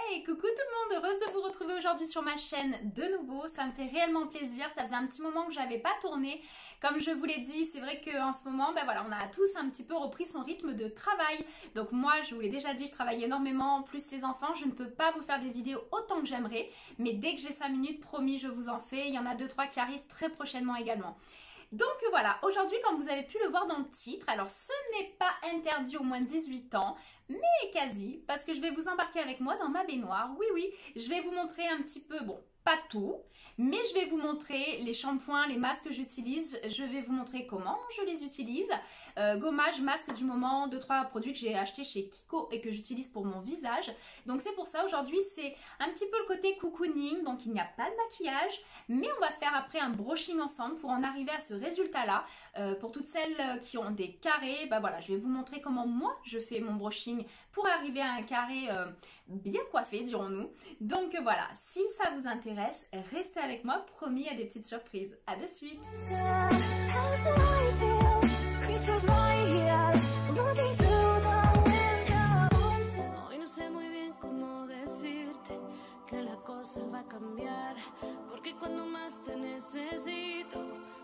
Hey, coucou tout le monde, heureuse de vous retrouver aujourd'hui sur ma chaîne de nouveau, ça me fait réellement plaisir, ça faisait un petit moment que j'avais pas tourné. Comme je vous l'ai dit, c'est vrai qu'en ce moment, voilà, on a tous un petit peu repris son rythme de travail. Donc moi, je vous l'ai déjà dit, je travaille énormément, plus les enfants, je ne peux pas vous faire des vidéos autant que j'aimerais. Mais dès que j'ai 5 minutes, promis, je vous en fais, il y en a 2-3 qui arrivent très prochainement également. Donc voilà, aujourd'hui comme vous avez pu le voir dans le titre, alors ce n'est pas interdit aux moins de 18 ans, mais quasi, parce que je vais vous embarquer avec moi dans ma baignoire. Oui, je vais vous montrer un petit peu, bon, pas tout, mais je vais vous montrer les shampoings, les masques que j'utilise, je vais vous montrer comment je les utilise, gommage, masque du moment, 2-3 produits que j'ai achetés chez Kiko et que j'utilise pour mon visage. Donc c'est pour ça, aujourd'hui c'est un petit peu le côté cocooning, donc il n'y a pas de maquillage, mais on va faire après un brushing ensemble pour en arriver à ce résultat-là. Pour toutes celles qui ont des carrés, voilà, je vais vous montrer comment moi je fais mon brushing pour arriver à un carré bien coiffé, dirons-nous. Donc voilà, si ça vous intéresse, restez avec moi, promis, il y a des petites surprises. À de suite. Hoy no sé muy bien cómo decirte que la cosa va a cambiar, porque cuando más te necesito,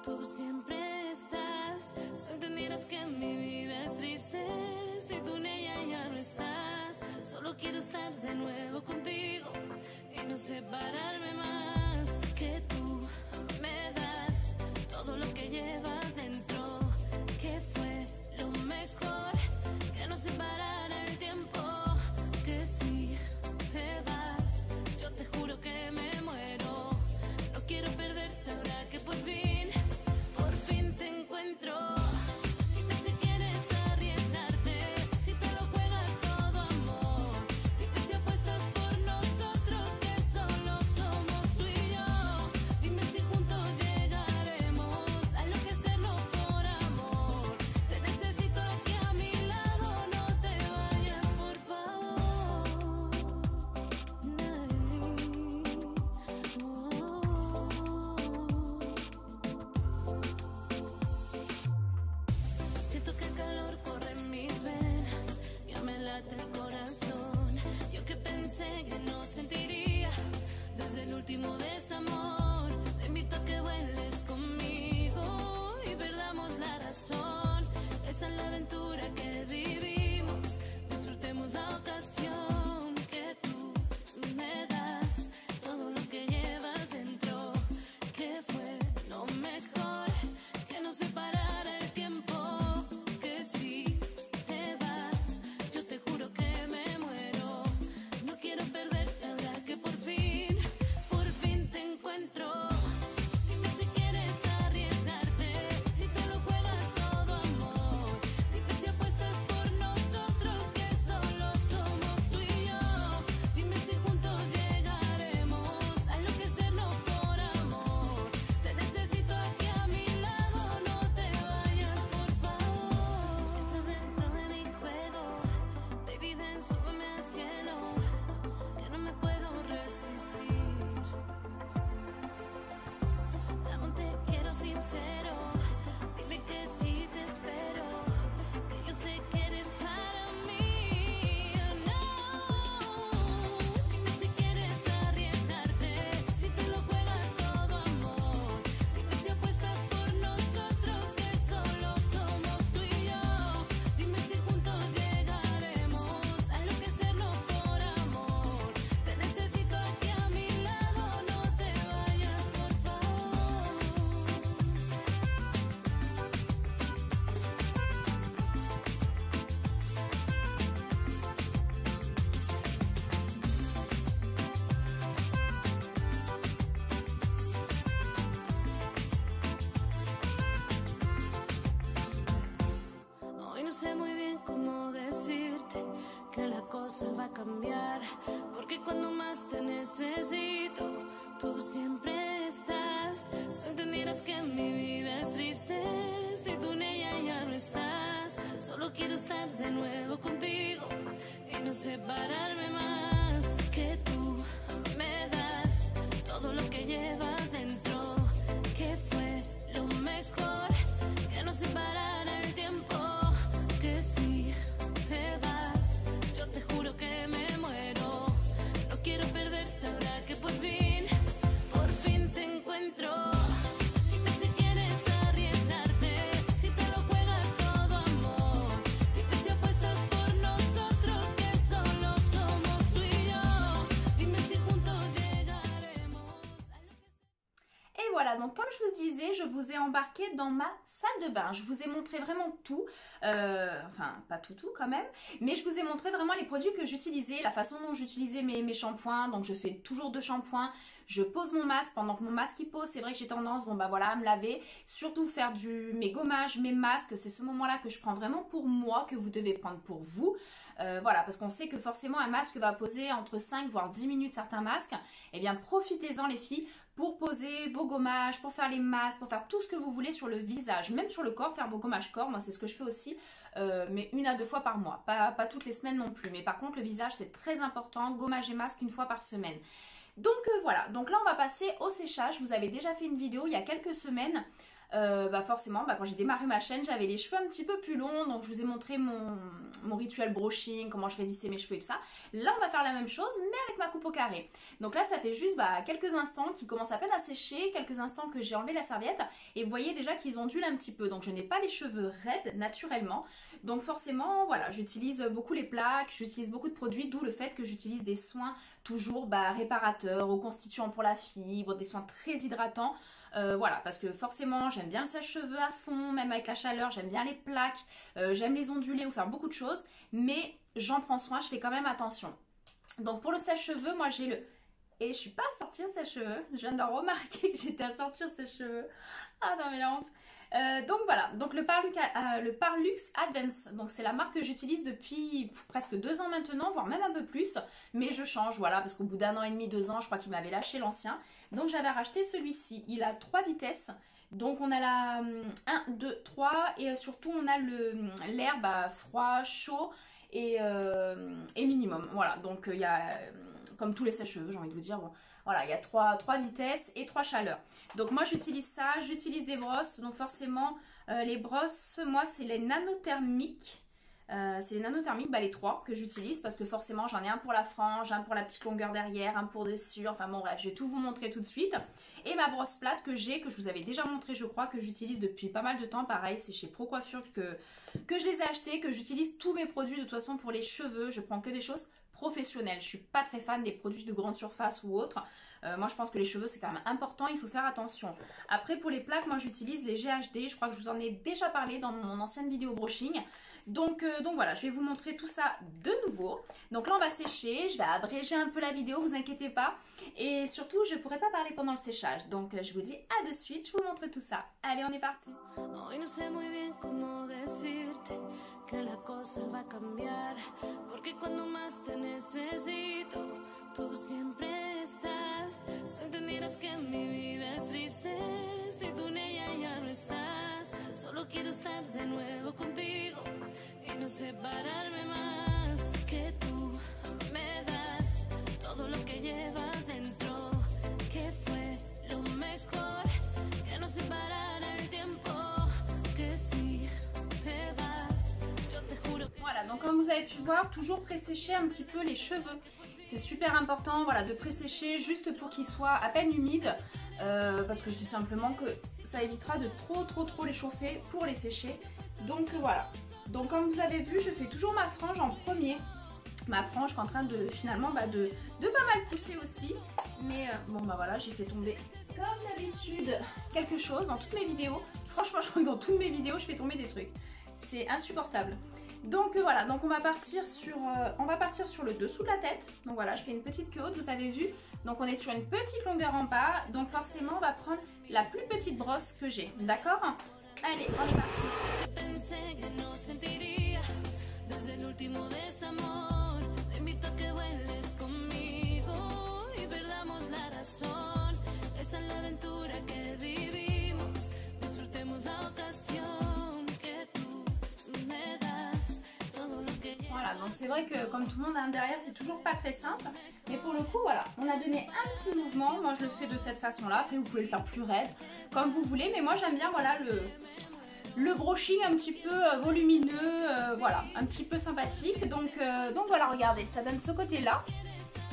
tú siempre estás. Si entendieras que mi vida es triste, si tú en ella ya no estás, solo quiero estar de nuevo contigo y no separarme más. Que tú me das todo lo que llevas dentro, que fue lo mejor, que nos separara el tiempo. Que si te vas, yo te juro que me muero. No quiero perderte ahora que por fin te encuentro. Dime si quieres arriesgarte, si te lo juegas todo, amor. Dime si apuestas por nosotros, que solo somos tú y yo. Dime si juntos llegaremos a enloquecernos por amor. Te necesito aquí a mi lado, no te vayas, por favor. Siento que el calor corre en mis venas, ya me late el corazón. Yo que pensé que no sentiría desde el último desamor. Te invito a que vueles conmigo y perdamos la razón. Esa es la aventura que vivimos, disfrutemos la ocasión. Que tú me das todo lo que llevas dentro, que fue lo mejor, que nos separara el tiempo. Que si te vas, yo te juro que me muero. No quiero perderte ahora que por fin te encuentro. Dime si quieres arriesgarte, si te lo juegas todo, amor. Dime si apuestas por nosotros, que solo somos tú y yo. Dime si juntos llegaremos a enloquecernos por amor. Te necesito aquí a mi lado, no te vayas, por favor. Entra dentro de mi juego, baby, ven, súbeme al cielo, que no me puedo resistir. Dame un te quiero sincero, dime que sí te espero, que yo sé que eres para mí. No, dime si quieres arriesgarte, si te lo juegas todo, amor. Dime si apuestas por nosotros, que solo somos tú y yo. Dime si juntos llegaremos a enloquecernos por amor. Te necesito aquí a mi lado, no te vayas, por favor. Hoy no sé muy bien cómo decirte que la cosa va a cambiar, porque cuando más te necesito, tú siempre estás. Si entendieras que mi vida es triste, si tú en ella ya no estás, solo quiero estar de nuevo contigo y no separarme más. Que tú me das todo lo que llevas dentro, que fue lo mejor, que nos separara el tiempo. Que si te vas, yo te juro que me muero. No voilà, donc comme je vous disais, je vous ai embarqué dans ma salle de bain. Je vous ai montré vraiment tout, enfin pas tout quand même, mais je vous ai montré vraiment les produits que j'utilisais, la façon dont j'utilisais mes shampoings. Donc je fais toujours 2 shampoings, je pose mon masque. Pendant que mon masque il pose, c'est vrai que j'ai tendance, bon bah voilà, à me laver, surtout faire mes gommages, mes masques. C'est ce moment-là que je prends vraiment pour moi, que vous devez prendre pour vous. Voilà, parce qu'on sait que forcément un masque va poser entre 5 voire 10 minutes certains masques. Eh bien profitez-en les filles pour poser vos gommages, pour faire les masques, pour faire tout ce que vous voulez sur le visage, même sur le corps, faire vos gommages corps. Moi c'est ce que je fais aussi, mais 1 à 2 fois par mois, pas toutes les semaines non plus. Mais par contre le visage c'est très important, gommage et masque 1 fois par semaine. Donc voilà, donc là on va passer au séchage. Vous avez déjà fait une vidéo il y a quelques semaines. Forcément, quand j'ai démarré ma chaîne, j'avais les cheveux un petit peu plus longs, donc je vous ai montré mon rituel brushing, comment je raidissais mes cheveux et tout ça. Là, on va faire la même chose, mais avec ma coupe au carré. Donc là, ça fait juste quelques instants qui commencent à peine à sécher, quelques instants que j'ai enlevé la serviette, et vous voyez déjà qu'ils ondulent un petit peu. Donc je n'ai pas les cheveux raides naturellement, donc forcément, voilà, j'utilise beaucoup les plaques, j'utilise beaucoup de produits, d'où le fait que j'utilise des soins toujours réparateurs, reconstituants pour la fibre, des soins très hydratants. Voilà, parce que forcément j'aime bien le sèche-cheveux à fond, même avec la chaleur, j'aime bien les plaques, j'aime les onduler ou faire beaucoup de choses, mais j'en prends soin, je fais quand même attention. Donc pour le sèche-cheveux, moi j'ai le... Et je suis pas assortie au sèche-cheveux, je viens de remarquer que j'étais assortie au sèche-cheveux. Ah non mais la honte. Donc voilà, donc le Parlux Advance, donc c'est la marque que j'utilise depuis presque 2 ans maintenant, voire même un peu plus, mais je change, voilà, parce qu'au bout d'1 an et demi, 2 ans, je crois qu'il m'avait lâché l'ancien, donc j'avais racheté celui-ci. Il a 3 vitesses, donc on a la 1, 2, 3, et surtout on a l'air froid, chaud et minimum, voilà, donc il y a... comme tous les sèche-cheveux, j'ai envie de vous dire, bon, voilà, il y a 3 vitesses et 3 chaleurs. Donc moi j'utilise ça, j'utilise des brosses, donc forcément les brosses, moi c'est les nanothermiques. Les 3 que j'utilise, parce que forcément j'en ai un pour la frange, un pour la petite longueur derrière, un pour dessus, enfin bon bref, je vais tout vous montrer tout de suite. Et ma brosse plate que je vous avais déjà montré, je crois, que j'utilise depuis pas mal de temps, pareil, c'est chez Pro Coiffure que je les ai achetés, que j'utilise tous mes produits de toute façon pour les cheveux, je prends que des choses professionnelles. Je suis pas très fan des produits de grande surface ou autres. Moi je pense que les cheveux c'est quand même important, il faut faire attention. Après pour les plaques, moi j'utilise les GHD, je crois que je vous en ai déjà parlé dans mon ancienne vidéo brushing. Donc voilà, je vais vous montrer tout ça de nouveau. Donc là on va sécher, je vais abréger un peu la vidéo, vous inquiétez pas. Et surtout je pourrai pas parler pendant le séchage. Donc je vous dis à de suite, je vous montre tout ça. Allez, on est parti. Hoy no sé muy bien cómo decirte que la cosa va a cambiar, porque cuando más te necesito, tú siempre estás. Si entendieras que mi vida es triste, si tú en ella ya no estás, solo quiero estar de nuevo contigo y no separarme más. Que tú me das todo lo que llevas dentro, que fue lo mejor, que nos separara el tiempo, que si te vas, yo te juro que... Voilà, donc comme vous avez pu voir, toujours présécher un petit peu les cheveux. C'est super important, voilà, de présécher juste pour qu'ils soient à peine humides, parce que c'est simplement que ça évitera de trop les chauffer pour les sécher. Donc voilà. Donc comme vous avez vu, je fais toujours ma frange en premier. Ma frange qui est en train de finalement de pas mal pousser aussi. Mais bon voilà, j'ai fait tomber comme d'habitude quelque chose dans toutes mes vidéos. Franchement, je crois que dans toutes mes vidéos, je fais tomber des trucs. C'est insupportable. Donc voilà, donc on va partir sur le dessous de la tête. Donc voilà, je fais une petite queue haute, vous avez vu. Donc on est sur une petite longueur en bas. Donc forcément, on va prendre la plus petite brosse que j'ai. D'accord? Allez, on est parti. Voilà, donc c'est vrai que comme tout le monde derrière, c'est toujours pas très simple. Mais pour le coup, voilà, on a donné un petit mouvement. Moi, je le fais de cette façon-là. Après, vous pouvez le faire plus raide, comme vous voulez. Mais moi, j'aime bien, voilà, le brushing un petit peu volumineux, voilà, un petit peu sympathique. Donc voilà, regardez, ça donne ce côté-là.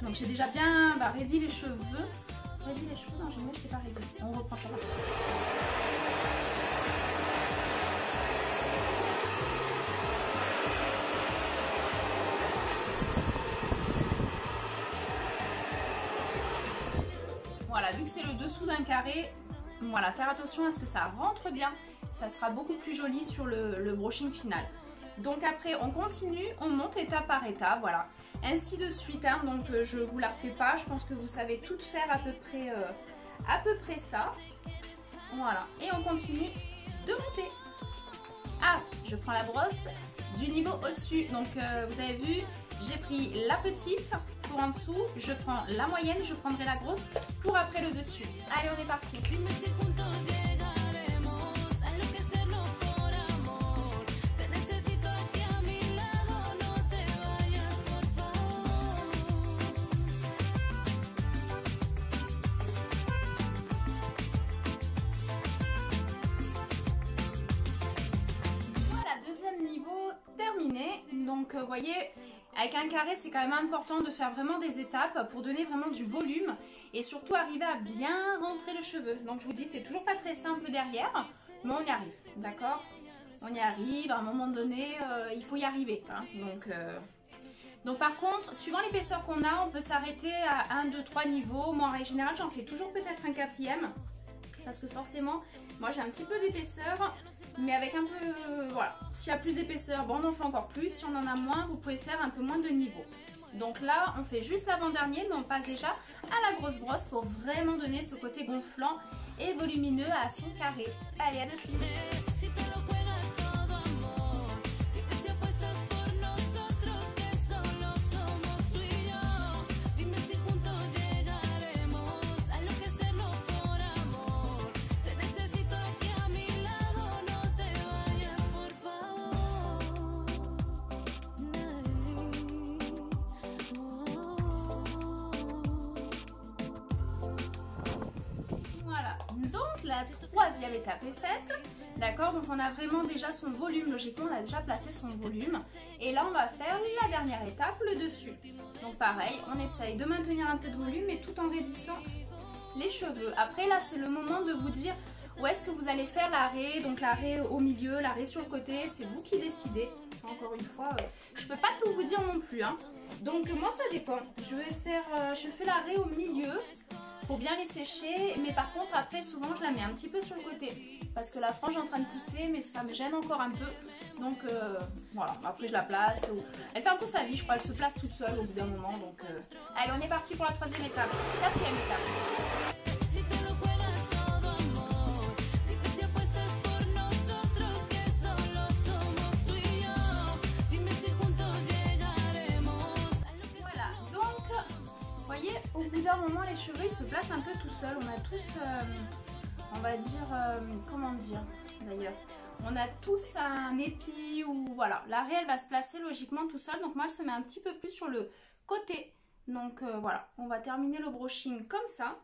Donc j'ai déjà bien raidi les cheveux. Raidi les cheveux, non, je ne fais pas raidi. On reprend ça. Voilà, vu que c'est le dessous d'un carré, Voilà, faire attention à ce que ça rentre bien, ça sera beaucoup plus joli sur le brushing final. Donc après on continue, on monte étape par étape, voilà. Ainsi de suite, hein, donc je vous la refais pas, je pense que vous savez tout faire à peu près ça. Voilà, et on continue de monter. Ah, je prends la brosse du niveau au-dessus, donc vous avez vu, j'ai pris la petite pour en dessous, je prends la moyenne, je prendrai la grosse pour après le dessus. Allez, on est parti. Donc vous voyez, avec un carré c'est quand même important de faire vraiment des étapes pour donner vraiment du volume et surtout arriver à bien rentrer le cheveu. Donc je vous dis, c'est toujours pas très simple derrière, mais on y arrive, d'accord? On y arrive, à un moment donné il faut y arriver, hein. Donc par contre, suivant l'épaisseur qu'on a, on peut s'arrêter à 1, 2, 3 niveaux. Moi en règle générale j'en fais toujours peut-être un quatrième, parce que forcément moi j'ai un petit peu d'épaisseur, mais avec un peu, voilà, s'il y a plus d'épaisseur, bon on en fait encore plus, si on en a moins, vous pouvez faire un peu moins de niveau. Donc là on fait juste l'avant-dernier, mais on passe déjà à la grosse brosse pour vraiment donner ce côté gonflant et volumineux à son carré. Allez, à de suite. Donc la troisième étape est faite, d'accord, donc on a vraiment déjà son volume, logiquement on a déjà placé son volume, et là on va faire la dernière étape, le dessus. Donc pareil, on essaye de maintenir un peu de volume mais tout en raidissant les cheveux. Après là c'est le moment de vous dire où est-ce que vous allez faire l'arrêt, donc l'arrêt au milieu, l'arrêt sur le côté, c'est vous qui décidez. Ça encore une fois, je peux pas tout vous dire non plus, hein. Donc moi ça dépend, je fais l'arrêt au milieu pour bien les sécher, mais par contre après souvent je la mets un petit peu sur le côté parce que la frange est en train de pousser, mais ça me gêne encore un peu, donc voilà, après je la place, elle fait un peu sa vie, je crois, elle se place toute seule au bout d'un moment, donc allez, on est parti pour la troisième étape, quatrième étape. Au bout d'un moment, les cheveux ils se placent un peu tout seuls. On a tous, on va dire, comment dire d'ailleurs, on a tous un épi ou voilà, l'arrêt elle va se placer logiquement tout seul. Donc moi elle se met un petit peu plus sur le côté. Donc voilà, on va terminer le brushing comme ça.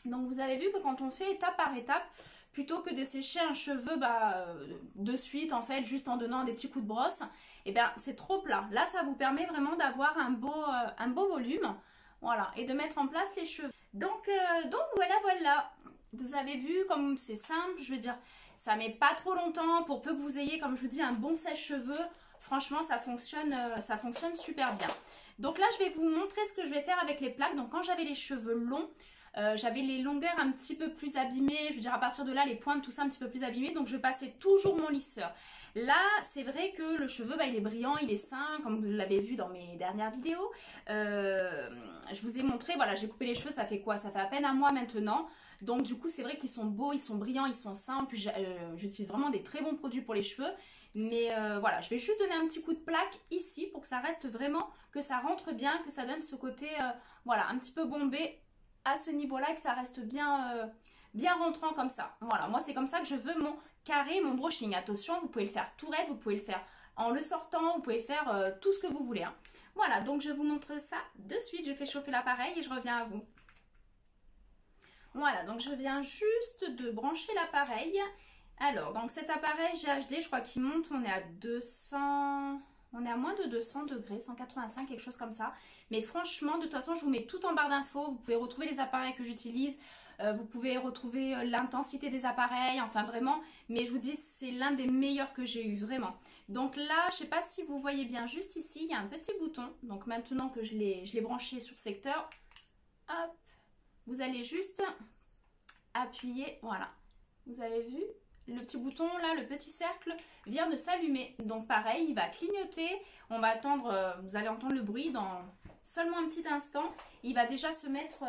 Donc vous avez vu que quand on fait étape par étape, plutôt que de sécher un cheveu de suite en fait, juste en donnant des petits coups de brosse, et bien c'est trop plat. Là ça vous permet vraiment d'avoir un beau volume. Voilà, et de mettre en place les cheveux. Donc voilà, vous avez vu comme c'est simple, je veux dire, ça met pas trop longtemps, pour peu que vous ayez, comme je vous dis, un bon sèche-cheveux, franchement ça fonctionne super bien. Donc là je vais vous montrer ce que je vais faire avec les plaques. Donc quand j'avais les cheveux longs, j'avais les longueurs un petit peu plus abîmées, je veux dire à partir de là les pointes tout ça un petit peu plus abîmées, donc je passais toujours mon lisseur. Là c'est vrai que le cheveu il est brillant, il est sain, comme vous l'avez vu dans mes dernières vidéos. Je vous ai montré, voilà, j'ai coupé les cheveux, ça fait quoi? Ça fait à peine un mois maintenant, donc du coup c'est vrai qu'ils sont beaux, ils sont brillants, ils sont sains. En plus j'utilise vraiment des très bons produits pour les cheveux. Mais voilà, je vais juste donner un petit coup de plaque ici pour que ça reste vraiment, que ça rentre bien, que ça donne ce côté voilà, un petit peu bombé à ce niveau-là, que ça reste bien, bien rentrant comme ça. Voilà, moi c'est comme ça que je veux mon carré, mon brushing. Attention, vous pouvez le faire tout raide, vous pouvez le faire en le sortant, vous pouvez faire tout ce que vous voulez, hein. Voilà, donc je vous montre ça de suite. Je fais chauffer l'appareil et je reviens à vous. Voilà, donc je viens juste de brancher l'appareil. Alors, donc cet appareil GHD, je crois qu'il monte, on est à 200... On est à moins de 200 degrés, 185, quelque chose comme ça. Mais franchement, de toute façon, je vous mets tout en barre d'infos. Vous pouvez retrouver les appareils que j'utilise. Vous pouvez retrouver l'intensité des appareils. Enfin, vraiment. Mais je vous dis, c'est l'un des meilleurs que j'ai eu, vraiment. Donc là, je ne sais pas si vous voyez bien, juste ici, il y a un petit bouton. Donc maintenant que je l'ai branché sur secteur, hop, vous allez juste appuyez, voilà. Vous avez vu? Le petit bouton là, le petit cercle vient de s'allumer. Donc pareil, il va clignoter. On va attendre, vous allez entendre le bruit dans seulement un petit instant. Il va déjà se mettre,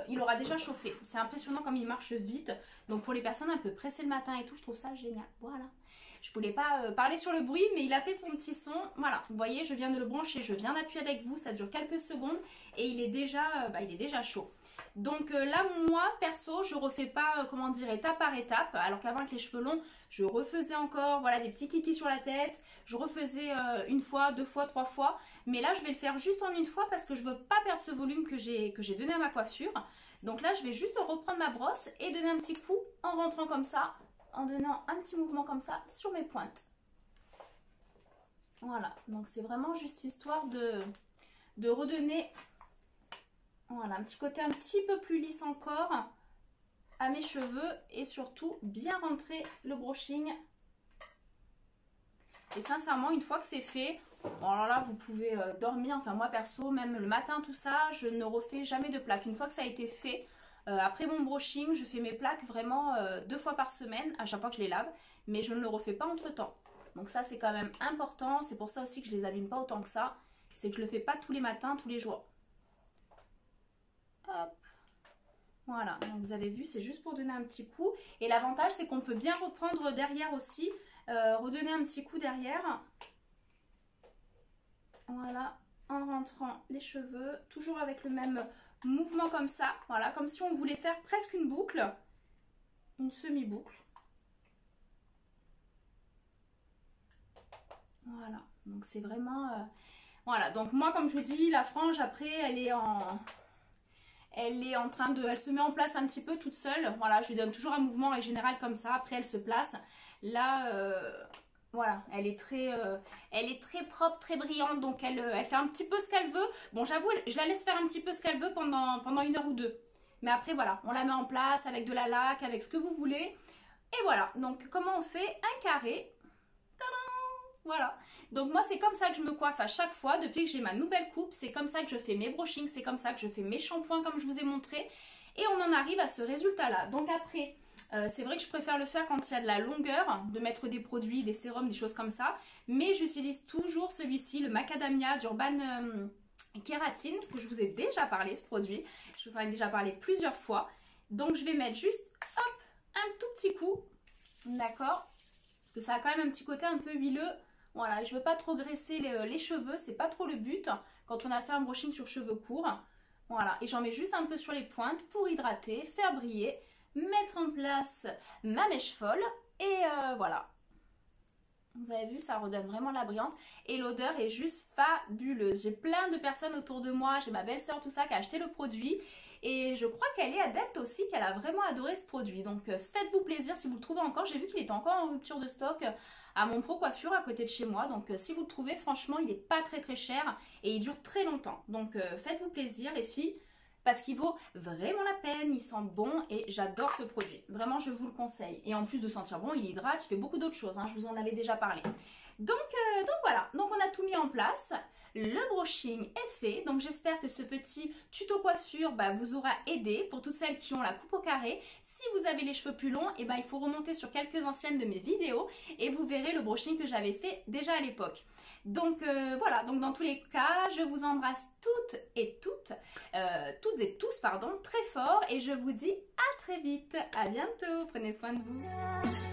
il aura déjà chauffé. C'est impressionnant comme il marche vite. Donc pour les personnes un peu pressées le matin et tout, je trouve ça génial. Voilà. Je voulais pas parler sur le bruit, mais il a fait son petit son. Voilà, vous voyez, je viens de le brancher, je viens d'appuyer avec vous. Ça dure quelques secondes et il est déjà chaud. Donc là, moi, perso, je refais pas, comment dire, étape par étape. Alors qu'avant, avec les cheveux longs, je refaisais encore, voilà, des petits kikis sur la tête. Je refaisais une fois, deux fois, trois fois. Mais là, je vais le faire juste en une fois parce que je veux pas perdre ce volume que j'ai donné à ma coiffure. Donc là, je vais juste reprendre ma brosse et donner un petit coup en rentrant comme ça, en donnant un petit mouvement comme ça sur mes pointes. Voilà, donc c'est vraiment juste histoire de redonner... Voilà, un petit côté un petit peu plus lisse encore à mes cheveux et surtout bien rentrer le brushing. Et sincèrement, une fois que c'est fait, bon alors là vous pouvez dormir, enfin moi perso, même le matin tout ça, je ne refais jamais de plaques. Une fois que ça a été fait, après mon brushing, je fais mes plaques vraiment 2 fois par semaine, à chaque fois que je les lave, mais je ne le refais pas entre temps. Donc ça c'est quand même important, c'est pour ça aussi que je les abîme pas autant que ça, c'est que je le fais pas tous les matins, tous les jours. Hop. Voilà, donc vous avez vu, c'est juste pour donner un petit coup. Et l'avantage, c'est qu'on peut bien reprendre derrière aussi, redonner un petit coup derrière. Voilà, en rentrant les cheveux, toujours avec le même mouvement comme ça. Voilà, comme si on voulait faire presque une boucle, une semi-boucle. Voilà, donc c'est vraiment... Voilà, donc moi, comme je vous dis, la frange, après, elle est en train de... Elle se met en place un petit peu toute seule. Voilà, je lui donne toujours un mouvement en général comme ça. Après, elle se place. Là, voilà, elle est très propre, très brillante. Donc, elle fait un petit peu ce qu'elle veut. Bon, j'avoue, je la laisse faire un petit peu ce qu'elle veut pendant 1 heure ou 2. Mais après, voilà, on la met en place avec de la laque, avec ce que vous voulez. Et voilà, donc comment on fait un carré? Voilà, donc moi c'est comme ça que je me coiffe à chaque fois depuis que j'ai ma nouvelle coupe, c'est comme ça que je fais mes brushings, c'est comme ça que je fais mes shampoings comme je vous ai montré et on en arrive à ce résultat là. Donc après, c'est vrai que je préfère le faire quand il y a de la longueur, de mettre des produits, des sérums, des choses comme ça, mais j'utilise toujours celui-ci, le Macadamia d'Urban Kératine, que je vous ai déjà parlé ce produit, je vous en ai déjà parlé plusieurs fois. Donc je vais mettre juste, hop, un tout petit coup, d'accord, parce que ça a quand même un petit côté un peu huileux. Voilà, je veux pas trop graisser les cheveux, c'est pas trop le but quand on a fait un brushing sur cheveux courts. Voilà, et j'en mets juste un peu sur les pointes pour hydrater, faire briller, mettre en place ma mèche folle et voilà. Vous avez vu, ça redonne vraiment la brillance et l'odeur est juste fabuleuse. J'ai plein de personnes autour de moi, j'ai ma belle-sœur, tout ça, qui a acheté le produit. Et je crois qu'elle est adepte aussi, qu'elle a vraiment adoré ce produit. Donc faites-vous plaisir si vous le trouvez encore. J'ai vu qu'il était encore en rupture de stock à mon Pro Coiffure à côté de chez moi. Donc si vous le trouvez, franchement, il n'est pas très cher et il dure très longtemps. Donc faites-vous plaisir les filles, parce qu'il vaut vraiment la peine. Il sent bon et j'adore ce produit. Vraiment, je vous le conseille. Et en plus de sentir bon, il hydrate, il fait beaucoup d'autres choses. Hein, je vous en avais déjà parlé. Donc voilà, donc on a tout mis en place. Le brushing est fait, donc j'espère que ce petit tuto coiffure vous aura aidé pour toutes celles qui ont la coupe au carré. Si vous avez les cheveux plus longs, il faut remonter sur quelques anciennes de mes vidéos et vous verrez le brushing que j'avais fait déjà à l'époque. Donc voilà, donc dans tous les cas, je vous embrasse toutes et tous, pardon, très fort et je vous dis à très vite. À bientôt, prenez soin de vous.